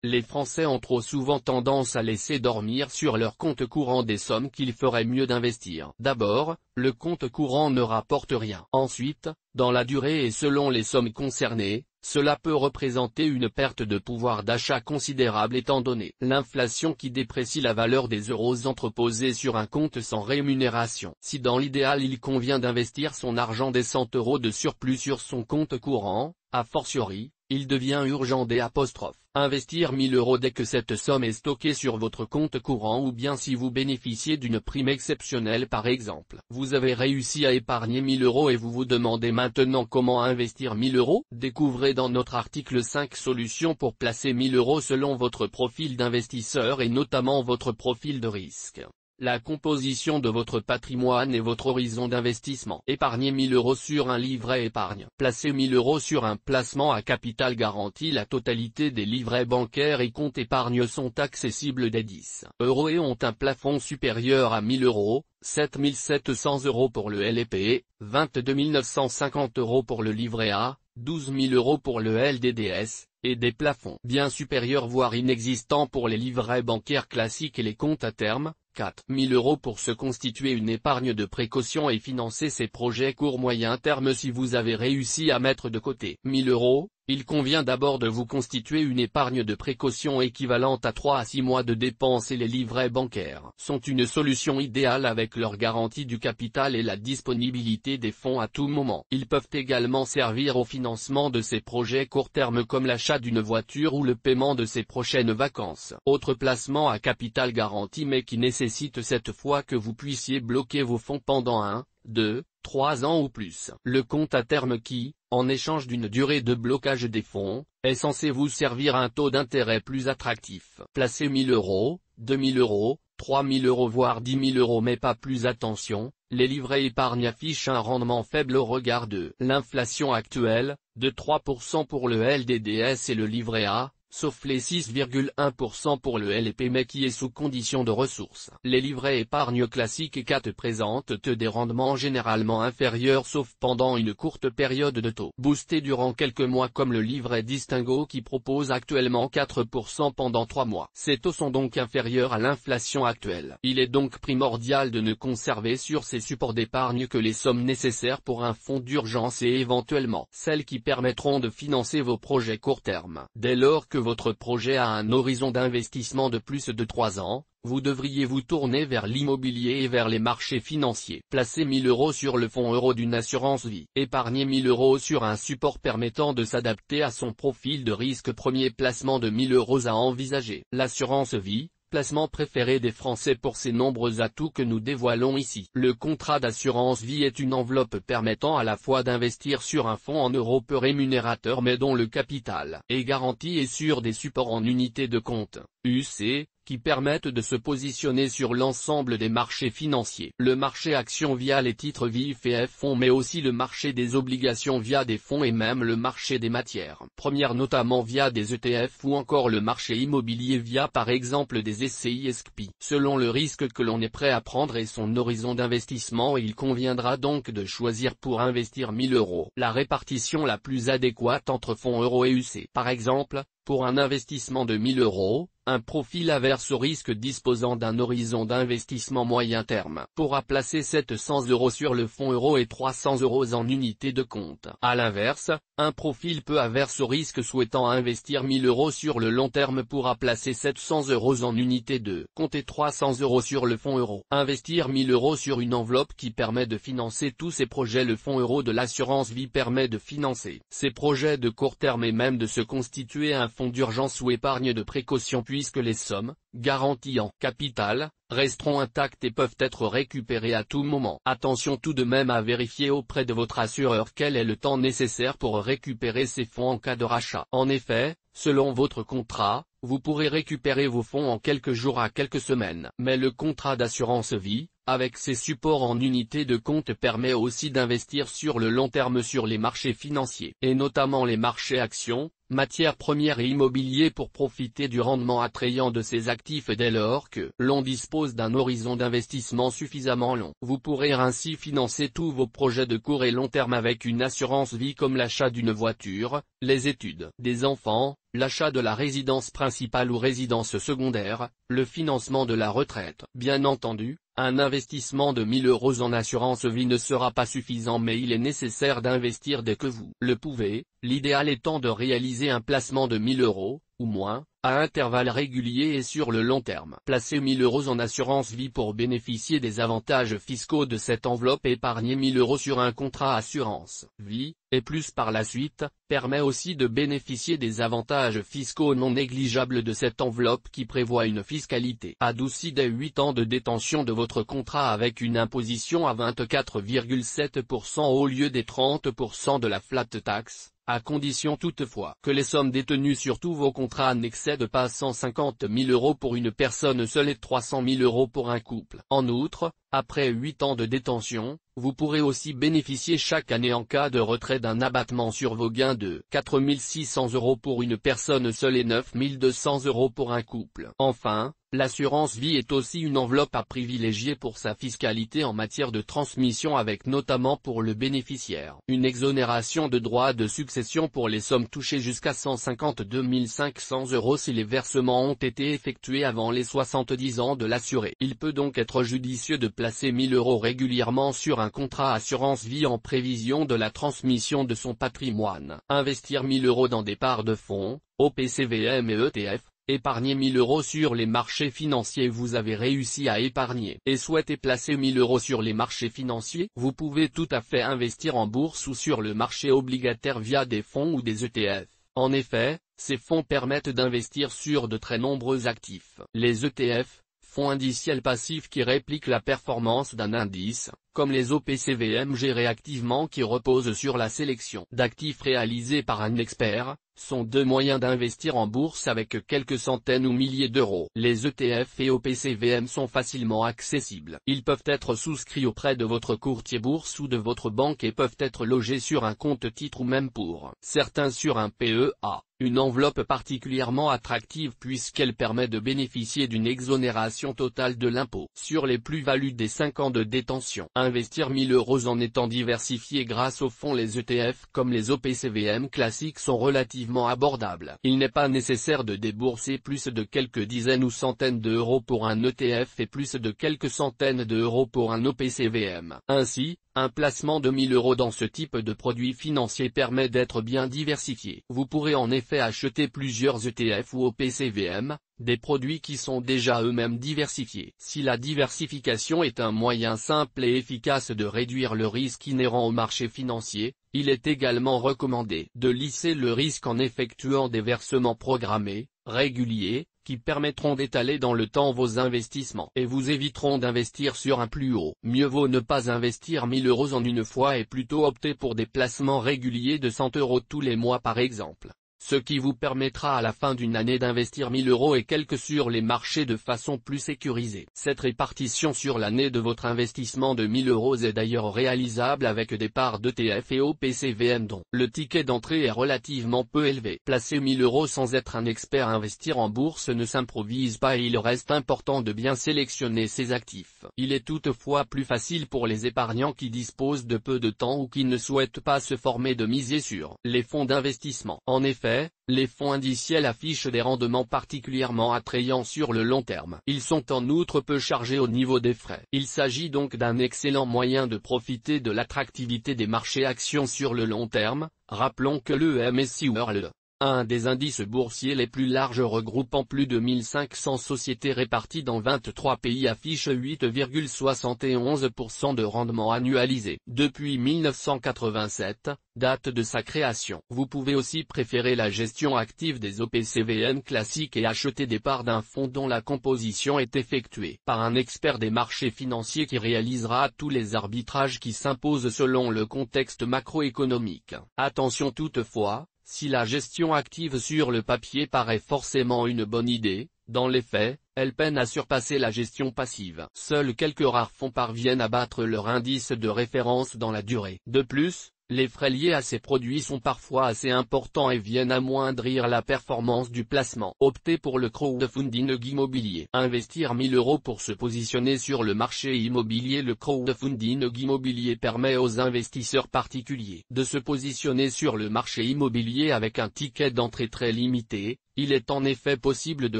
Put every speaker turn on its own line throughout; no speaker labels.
Les Français ont trop souvent tendance à laisser dormir sur leur compte courant des sommes qu'il ferait mieux d'investir. D'abord, le compte courant ne rapporte rien. Ensuite, dans la durée et selon les sommes concernées, cela peut représenter une perte de pouvoir d'achat considérable étant donné l'inflation qui déprécie la valeur des euros entreposés sur un compte sans rémunération. Si dans l'idéal il convient d'investir son argent des 100 € de surplus sur son compte courant, a fortiori, il devient urgent d'investir 1000 € dès que cette somme est stockée sur votre compte courant ou bien si vous bénéficiez d'une prime exceptionnelle par exemple. Vous avez réussi à épargner 1000 € et vous vous demandez maintenant comment investir 1000 €? Découvrez dans notre article 5 solutions pour placer 1000 € selon votre profil d'investisseur et notamment votre profil de risque, la composition de votre patrimoine et votre horizon d'investissement. Épargnez 1000 € sur un livret épargne. Placez 1000 € sur un placement à capital garanti. La totalité des livrets bancaires et comptes épargne sont accessibles dès 10 € et ont un plafond supérieur à 1000 €, 7 700 € pour le LPE, 22 950 € pour le livret A, 12 000 € pour le LDDS, et des plafonds bien supérieurs voire inexistants pour les livrets bancaires classiques et les comptes à terme. 4 000 € pour se constituer une épargne de précaution et financer ses projets court-moyen terme. Si vous avez réussi à mettre de côté 1000 €, il convient d'abord de vous constituer une épargne de précaution équivalente à 3 à 6 mois de dépenses et les livrets bancaires sont une solution idéale avec leur garantie du capital et la disponibilité des fonds à tout moment. Ils peuvent également servir au financement de ces projets court terme comme l'achat d'une voiture ou le paiement de ses prochaines vacances. Autre placement à capital garanti mais qui nécessite cette fois que vous puissiez bloquer vos fonds pendant 1, 2, 3 ans ou plus. Le compte à terme qui, en échange d'une durée de blocage des fonds, est censé vous servir un taux d'intérêt plus attractif. Placez 1000 €, 2000 €, 3000 € voire 10 000 € mais pas plus. Attention, les livrets épargne affichent un rendement faible au regard de l'inflation actuelle, de 3% pour le LDDS et le livret A, sauf les 6,1% pour le LP mais qui est sous condition de ressources. Les livrets épargne classiques et 4 présentent des rendements généralement inférieurs sauf pendant une courte période de taux boosté durant quelques mois comme le livret Distingo qui propose actuellement 4% pendant 3 mois. Ces taux sont donc inférieurs à l'inflation actuelle. Il est donc primordial de ne conserver sur ces supports d'épargne que les sommes nécessaires pour un fonds d'urgence et éventuellement celles qui permettront de financer vos projets court terme. Dès lors que votre projet a un horizon d'investissement de plus de 3 ans, vous devriez vous tourner vers l'immobilier et vers les marchés financiers. Placez 1000 € sur le fonds euro d'une assurance vie. Épargnez 1000 € sur un support permettant de s'adapter à son profil de risque. Premier placement de 1000 € à envisager. L'assurance vie, placement préféré des Français pour ses nombreux atouts que nous dévoilons ici. Le contrat d'assurance vie est une enveloppe permettant à la fois d'investir sur un fonds en euros peu rémunérateur mais dont le capital est garanti et sur des supports en unités de compte, UC, qui permettent de se positionner sur l'ensemble des marchés financiers. Le marché action via les titres vifs et fonds mais aussi le marché des obligations via des fonds et même le marché des matières premières notamment via des ETF ou encore le marché immobilier via par exemple des SCI SCPI. Selon le risque que l'on est prêt à prendre et son horizon d'investissement il conviendra donc de choisir pour investir 1000 € la répartition la plus adéquate entre fonds euro et UC. Par exemple, pour un investissement de 1000 €, un profil averse au risque disposant d'un horizon d'investissement moyen terme pourra placer 700 € sur le fonds euro et 300 € en unité de compte. À l'inverse, un profil peu averse au risque souhaitant investir 1000 € sur le long terme pourra placer 700 € en unité de compte et 300 € sur le fonds euro. Investir 1000 € sur une enveloppe qui permet de financer tous ces projets. Le fonds euro de l'assurance vie permet de financer ces projets de court terme et même de se constituer un fonds d'urgence ou épargne de précaution puisque les sommes, garanties en capital, resteront intactes et peuvent être récupérées à tout moment. Attention tout de même à vérifier auprès de votre assureur quel est le temps nécessaire pour récupérer ces fonds en cas de rachat. En effet, selon votre contrat, vous pourrez récupérer vos fonds en quelques jours à quelques semaines. Mais le contrat d'assurance vie, avec ses supports en unité de compte permet aussi d'investir sur le long terme sur les marchés financiers, et notamment les marchés actions, matières premières et immobiliers pour profiter du rendement attrayant de ces actifs dès lors que l'on dispose d'un horizon d'investissement suffisamment long. Vous pourrez ainsi financer tous vos projets de court et long terme avec une assurance vie comme l'achat d'une voiture, les études des enfants, l'achat de la résidence principale ou résidence secondaire, le financement de la retraite. Bien entendu, un investissement de 1000 € en assurance vie ne sera pas suffisant, mais il est nécessaire d'investir dès que vous le pouvez, l'idéal étant de réaliser un placement de 1000 €, ou moins, à intervalles réguliers et sur le long terme. Placez 1000 € en assurance vie pour bénéficier des avantages fiscaux de cette enveloppe. Épargner 1000 € sur un contrat assurance vie, et plus par la suite, permet aussi de bénéficier des avantages fiscaux non négligeables de cette enveloppe qui prévoit une fiscalité adoucie dès 8 ans de détention de votre contrat avec une imposition à 24,7% au lieu des 30% de la flat tax, à condition toutefois que les sommes détenues sur tous vos contrats n'excèdent pas 150 000 € pour une personne seule et 300 000 € pour un couple. En outre, après 8 ans de détention, vous pourrez aussi bénéficier chaque année en cas de retrait d'un abattement sur vos gains de 4 600 € pour une personne seule et 9 200 € pour un couple. Enfin, l'assurance vie est aussi une enveloppe à privilégier pour sa fiscalité en matière de transmission, avec notamment pour le bénéficiaire une exonération de droits de succession pour les sommes touchées jusqu'à 152 500 € si les versements ont été effectués avant les 70 ans de l'assuré. Il peut donc être judicieux de placer 1000 € régulièrement sur un contrat assurance vie en prévision de la transmission de son patrimoine. Investir 1000 € dans des parts de fonds, OPCVM et ETF. Épargner 1000 € sur les marchés financiers. Vous avez réussi à épargner et souhaitez placer 1000 € sur les marchés financiers? Vous pouvez tout à fait investir en bourse ou sur le marché obligataire via des fonds ou des ETF. En effet, ces fonds permettent d'investir sur de très nombreux actifs. Les ETF, fonds indiciels passifs qui répliquent la performance d'un indice, comme les OPCVM gérés activement qui reposent sur la sélection d'actifs réalisés par un expert, sont deux moyens d'investir en bourse avec quelques centaines ou milliers d'euros. Les ETF et OPCVM sont facilement accessibles. Ils peuvent être souscrits auprès de votre courtier bourse ou de votre banque et peuvent être logés sur un compte titre ou même pour certains sur un PEA. Une enveloppe particulièrement attractive puisqu'elle permet de bénéficier d'une exonération totale de l'impôt sur les plus-values des 5 ans de détention. Investir 1000 € en étant diversifié grâce aux fonds. Les ETF comme les OPCVM classiques sont relativement abordables. Il n'est pas nécessaire de débourser plus de quelques dizaines ou centaines d'euros pour un ETF et plus de quelques centaines d'euros pour un OPCVM. Ainsi, un placement de 1000 € dans ce type de produit financier permet d'être bien diversifié. Vous pourrez en effet acheter plusieurs ETF ou OPCVM, des produits qui sont déjà eux-mêmes diversifiés. Si la diversification est un moyen simple et efficace de réduire le risque inhérent au marché financier, il est également recommandé de lisser le risque en effectuant des versements programmés, réguliers, qui permettront d'étaler dans le temps vos investissements et vous éviteront d'investir sur un plus haut. Mieux vaut ne pas investir 1000 € en une fois et plutôt opter pour des placements réguliers de 100 € tous les mois par exemple, ce qui vous permettra à la fin d'une année d'investir 1000 € et quelques sur les marchés de façon plus sécurisée. Cette répartition sur l'année de votre investissement de 1000 € est d'ailleurs réalisable avec des parts d'ETF et OPCVM dont le ticket d'entrée est relativement peu élevé. Placer 1000 € sans être un expert. Investir en bourse ne s'improvise pas et il reste important de bien sélectionner ses actifs. Il est toutefois plus facile pour les épargnants qui disposent de peu de temps ou qui ne souhaitent pas se former de miser sur les fonds d'investissement. En effet, les fonds indiciels affichent des rendements particulièrement attrayants sur le long terme. Ils sont en outre peu chargés au niveau des frais. Il s'agit donc d'un excellent moyen de profiter de l'attractivité des marchés actions sur le long terme. Rappelons que le MSCI World, un des indices boursiers les plus larges regroupant plus de 1500 sociétés réparties dans 23 pays, affiche 8,71% de rendement annualisé depuis 1987, date de sa création. Vous pouvez aussi préférer la gestion active des OPCVM classiques et acheter des parts d'un fonds dont la composition est effectuée par un expert des marchés financiers qui réalisera tous les arbitrages qui s'imposent selon le contexte macroéconomique. Attention toutefois, si la gestion active sur le papier paraît forcément une bonne idée, dans les faits, elle peine à surpasser la gestion passive. Seuls quelques rares fonds parviennent à battre leur indice de référence dans la durée. De plus, les frais liés à ces produits sont parfois assez importants et viennent amoindrir la performance du placement. Optez pour le crowdfunding immobilier. Investir 1000 € pour se positionner sur le marché immobilier. Le crowdfunding immobilier permet aux investisseurs particuliers de se positionner sur le marché immobilier avec un ticket d'entrée très limité. Il est en effet possible de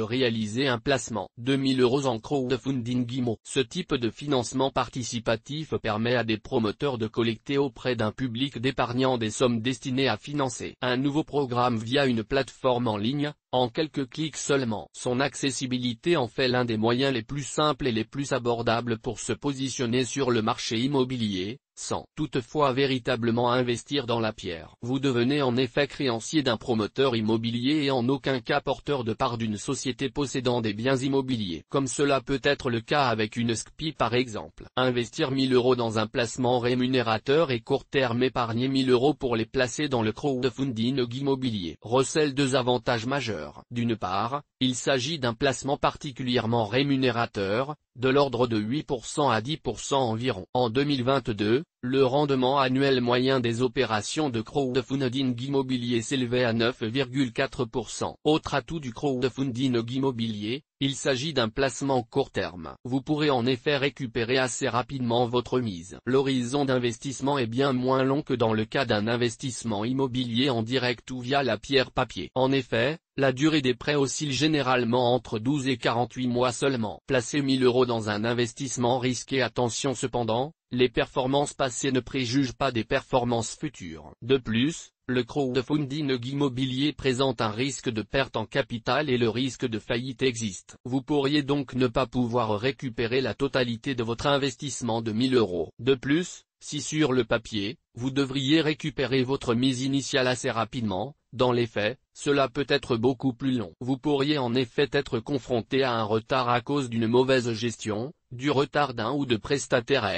réaliser un placement de 1000 € en crowdfunding IMO. Ce type de financement participatif permet à des promoteurs de collecter auprès d'un public d'épargnants des sommes destinées à financer un nouveau programme via une plateforme en ligne, en quelques clics seulement. Son accessibilité en fait l'un des moyens les plus simples et les plus abordables pour se positionner sur le marché immobilier, sans toutefois véritablement investir dans la pierre. Vous devenez en effet créancier d'un promoteur immobilier et en aucun cas porteur de part d'une société possédant des biens immobiliers. Comme cela peut être le cas avec une SCPI par exemple. Investir 1000 € dans un placement rémunérateur et court terme. Épargner 1000 € pour les placer dans le crowdfunding immobilier recèle deux avantages majeurs. D'une part, il s'agit d'un placement particulièrement rémunérateur, de l'ordre de 8% à 10% environ. En 2022, le rendement annuel moyen des opérations de crowdfunding immobilier s'élevait à 9,4%. Autre atout du crowdfunding immobilier, il s'agit d'un placement court terme. Vous pourrez en effet récupérer assez rapidement votre mise. L'horizon d'investissement est bien moins long que dans le cas d'un investissement immobilier en direct ou via la pierre papier. En effet, la durée des prêts oscille généralement entre 12 et 48 mois seulement. Placer 1000 € dans un investissement risqué. Attention cependant, les performances passées ne préjugent pas des performances futures. De plus, le crowdfunding immobilier présente un risque de perte en capital et le risque de faillite existe. Vous pourriez donc ne pas pouvoir récupérer la totalité de votre investissement de 1000 €. De plus, si sur le papier, vous devriez récupérer votre mise initiale assez rapidement, dans les faits, cela peut être beaucoup plus long. Vous pourriez en effet être confronté à un retard à cause d'une mauvaise gestion, du retard d'un ou de prestataires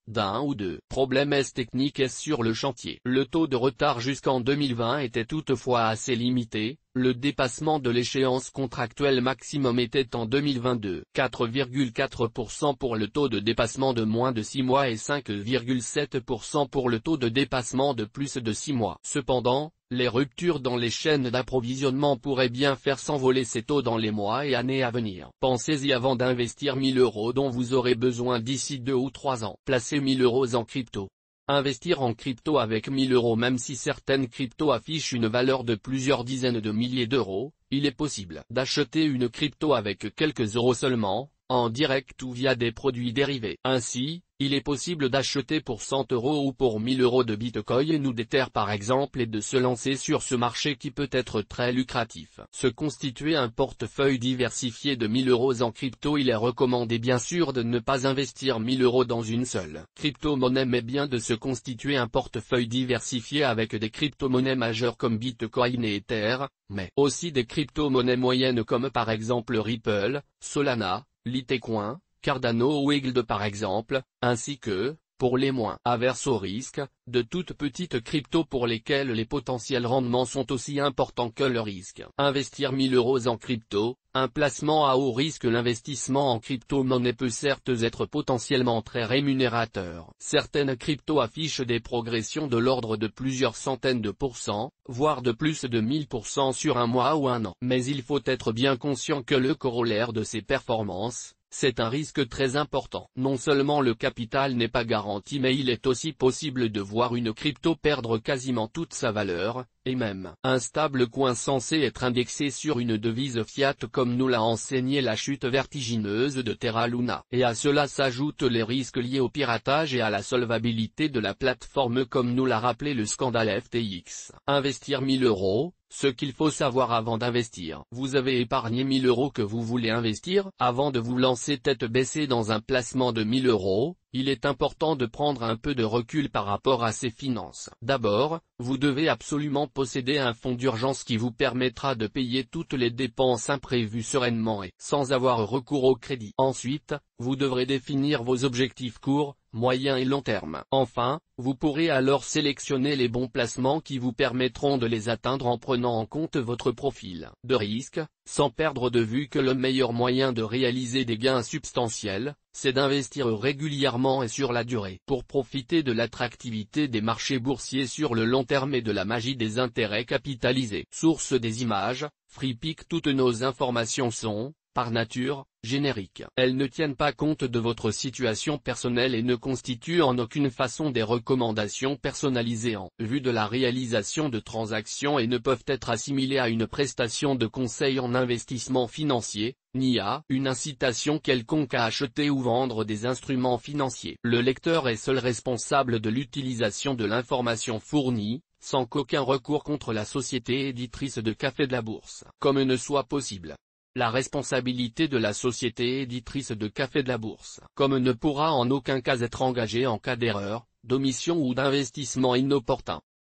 d'un ou de problèmes techniques sur le chantier. Le taux de retard jusqu'en 2020 était toutefois assez limité, le dépassement de l'échéance contractuelle maximum était en 2022 4,4% pour le taux de dépassement de moins de 6 mois et 5,7% pour le taux de dépassement de plus de 6 mois. Cependant, les ruptures dans les chaînes d'approvisionnement pourraient bien faire s'envoler ces taux dans les mois et années à venir. Pensez-y avant d'investir 1000 € dont vous aurez besoin d'ici 2 ou 3 ans. Placez 1000 € en crypto. Investir en crypto avec 1000 €. Même si certaines cryptos affichent une valeur de plusieurs dizaines de milliers d'euros, il est possible d'acheter une crypto avec quelques euros seulement, en direct ou via des produits dérivés. Ainsi, il est possible d'acheter pour 100 € ou pour 1000 € de Bitcoin ou d'Ether par exemple et de se lancer sur ce marché qui peut être très lucratif. Se constituer un portefeuille diversifié de 1000 € en crypto. Il est recommandé bien sûr de ne pas investir 1000 € dans une seule crypto-monnaie mais bien de se constituer un portefeuille diversifié avec des crypto-monnaies majeures comme Bitcoin et Ether, mais aussi des crypto-monnaies moyennes comme par exemple Ripple, Solana, Litecoin, Cardano ou Egld par exemple, ainsi que, pour les moins averses au risque, de toutes petites cryptos pour lesquelles les potentiels rendements sont aussi importants que le risque. Investir 1000 € en crypto, un placement à haut risque. L'investissement en crypto-monnaie peut certes être potentiellement très rémunérateur. Certaines cryptos affichent des progressions de l'ordre de plusieurs centaines de pourcents, voire de plus de 1000% sur un mois ou un an. Mais il faut être bien conscient que le corollaire de ces performances, c'est un risque très important. Non seulement le capital n'est pas garanti mais il est aussi possible de voir une crypto perdre quasiment toute sa valeur, et même un stablecoin censé être indexé sur une devise fiat comme nous l'a enseigné la chute vertigineuse de Terra Luna. Et à cela s'ajoutent les risques liés au piratage et à la solvabilité de la plateforme comme nous l'a rappelé le scandale FTX. Investir 1000 €. Ce qu'il faut savoir avant d'investir. Vous avez épargné 1000 € que vous voulez investir. Avant de vous lancer tête baissée dans un placement de 1000 €, il est important de prendre un peu de recul par rapport à ses finances. D'abord, vous devez absolument posséder un fonds d'urgence qui vous permettra de payer toutes les dépenses imprévues sereinement et sans avoir recours au crédit. Ensuite, Vous devrez définir vos objectifs court, moyen et long terme. Enfin, vous pourrez alors sélectionner les bons placements qui vous permettront de les atteindre en prenant en compte votre profil de risque, sans perdre de vue que le meilleur moyen de réaliser des gains substantiels, c'est d'investir régulièrement et sur la durée. Pour profiter de l'attractivité des marchés boursiers sur le long terme et de la magie des intérêts capitalisés. Source des images, FreePic. Toutes nos informations sont, par nature, génériques. Elles ne tiennent pas compte de votre situation personnelle et ne constituent en aucune façon des recommandations personnalisées en vue de la réalisation de transactions et ne peuvent être assimilées à une prestation de conseil en investissement financier, ni à une incitation quelconque à acheter ou vendre des instruments financiers. Le lecteur est seul responsable de l'utilisation de l'information fournie, sans qu'aucun recours contre la société éditrice de Café de la Bourse, comme ne soit possible. La responsabilité de la société éditrice de Café de la Bourse, comme ne pourra en aucun cas être engagée en cas d'erreur, d'omission ou d'investissement inopportun.